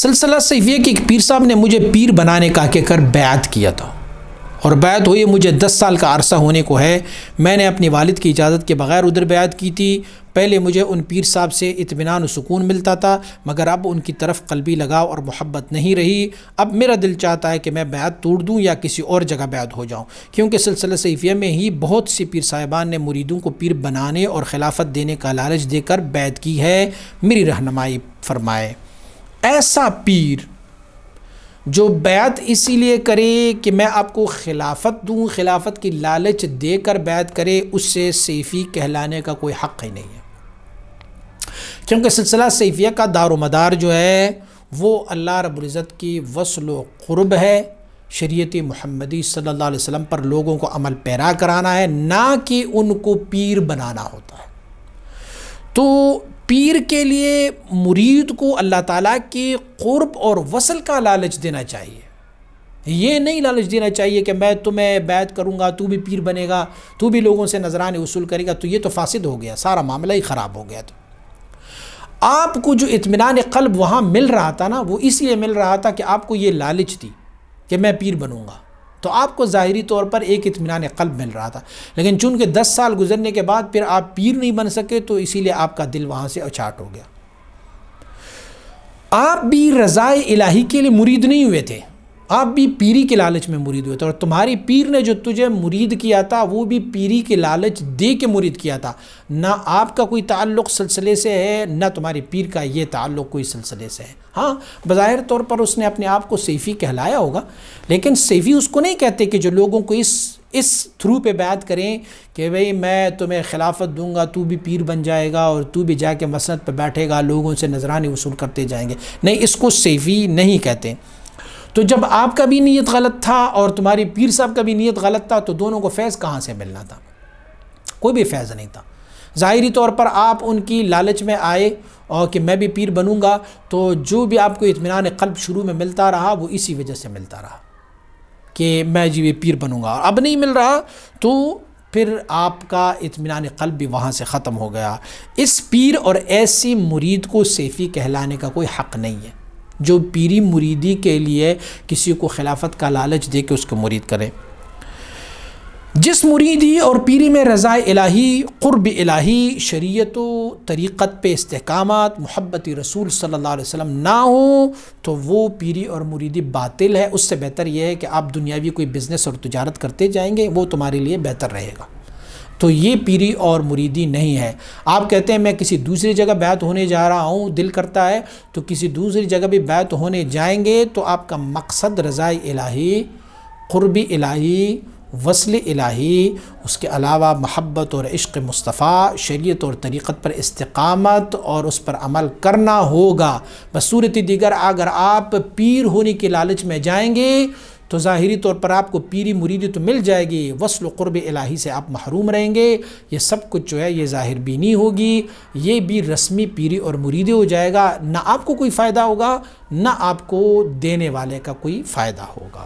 سلسلہ سیفیہ کے ایک پیر صاحب نے مجھے پیر بنانے کا کہہ کر بیعت کیا تھا، اور بیعت ہوئی مجھے 10 سال کا عرصہ ہونے کو ہے۔ میں نے اپنی والد کی اجازت کے بغیر ادھر بیعت کی تھی۔ پہلے مجھے ان پیر صاحب سے اطمینان و سکون ملتا تھا، مگر اب ان کی طرف قلبی لگاؤ اور محبت نہیں رہی۔ اب میرا دل چاہتا ہے کہ میں بیعت توڑ دوں یا کسی اور جگہ بیعت ہو جاؤں، کیونکہ سلسلہ سیفیہ میں ہی بہت سی پیر صاحبان نے مریدوں کو پیر بنانے اور خلافت دینے کا لالچ دے کر بیعت کی ہے۔ میری رہنمائی فرمائے۔ ایسا پیر جو بیعت اسی لیے کرے کہ میں آپ کو خلافت دوں، خلافت کی لالچ دے کر بیعت کرے، اس سے سیفی کہلانے کا کوئی حق ہی نہیں ہے، کیونکہ سلسلہ سیفیہ کا دار و مدار جو ہے وہ اللہ رب العزت کی وصل و قرب ہے، شریعت محمدی صلی اللہ علیہ وسلم پر لوگوں کو عمل پیرا کرانا ہے، نہ کہ ان کو پیر بنانا ہوتا ہے۔ تو پیر کے لیے مرید کو اللہ تعالیٰ کے قرب اور وصل کا لالچ دینا چاہیے، یہ نہیں لالچ دینا چاہیے کہ میں تمہیں بیعت کروں گا، تو بھی پیر بنے گا، تو بھی لوگوں سے نذرانے وصول کرے گا، تو یہ تو فاسد ہو گیا، سارا معاملہ ہی خراب ہو گیا۔ تو آپ کو جو اطمینان قلب وہاں مل رہا تھا نا، وہ اس لیے مل رہا تھا کہ آپ کو یہ لالچ تھی کہ میں پیر بنوں گا، تو آپ کو ظاہری طور پر ایک اطمینان قلب مل رہا تھا، لیکن چونکہ 10 سال گزرنے کے بعد پھر آپ پیر نہیں بن سکے، تو اسی لیے آپ کا دل وہاں سے اچاٹ ہو گیا۔ آپ بھی رضائے الہی کے لیے مرید نہیں ہوئے تھے، آپ بھی پیری کے لالچ میں مرید ہوئے تھے، اور تمہاری پیر نے جو تجھے مرید کیا تھا وہ بھی پیری کے لالچ دے کے مرید کیا تھا۔ نہ آپ کا کوئی تعلق سلسلے سے ہے، نہ تمہاری پیر کا یہ تعلق کوئی سلسلے سے ہے۔ ہاں، بظاہر طور پر اس نے اپنے آپ کو سیفی کہلایا ہوگا، لیکن سیفی اس کو نہیں کہتے کہ جو لوگوں کو اس تھرو پہ بیعت کریں کہ بھئی میں تمہیں خلافت دوں گا، تو بھی پیر بن جائے گا، اور تو بھی جا کے مسند پہ بیٹھے گا، لوگوں سے نذرانے وصول کرتے جائیں گے، نہیں، اس کو سیفی نہیں کہتے۔ تو جب آپ کا بھی نیت غلط تھا اور تمہاری پیر صاحب کا بھی نیت غلط تھا، تو دونوں کو فیض کہاں سے ملنا تھا؟ کوئی بھی فیض نہیں تھا۔ ظاہری طور پر آپ ان کی لالچ میں آئے اور کہ میں بھی پیر بنوں گا، تو جو بھی آپ کو اطمینان قلب شروع میں ملتا رہا وہ اسی وجہ سے ملتا رہا کہ میں جی یہ پیر بنوں گا، اور اب نہیں مل رہا تو پھر آپ کا اطمینان قلب بھی وہاں سے ختم ہو گیا۔ اس پیر اور ایسی مرید کو سیفی کہلانے کا کوئی حق نہیں ہے جو پیری مریدی کے لیے کسی کو خلافت کا لالچ دے کے اس کو مرید کرے۔ جس مریدی اور پیری میں رضا الہی، قرب الہی، شریعت و طریقت پہ استحکامات، محبت رسول صلی اللہ علیہ وسلم نہ ہو، تو وہ پیری اور مریدی باطل ہے۔ اس سے بہتر یہ ہے کہ آپ دنیاوی کوئی بزنس اور تجارت کرتے جائیں گے، وہ تمہارے لیے بہتر رہے گا۔ تو یہ پیری اور مریدی نہیں ہے۔ آپ کہتے ہیں میں کسی دوسری جگہ بیعت ہونے جا رہا ہوں، دل کرتا ہے، تو کسی دوسری جگہ بھی بیعت ہونے جائیں گے تو آپ کا مقصد رضا الہی، قرب الہی، وصل الہی، اس کے علاوہ محبت اور عشق مصطفیٰ، شریعت اور طریقت پر استقامت اور اس پر عمل کرنا ہوگا۔ بصورت دیگر اگر آپ پیر ہونے کے لالچ میں جائیں گے تو ظاہری طور پر آپ کو پیری مریدی تو مل جائے گی، وصل و قرب الہی سے آپ محروم رہیں گے۔ یہ سب کچھ جو ہے یہ ظاہر بینی ہوگی، یہ بھی رسمی پیری اور مریدی ہو جائے گا، نہ آپ کو کوئی فائدہ ہوگا، نہ آپ کو دینے والے کا کوئی فائدہ ہوگا۔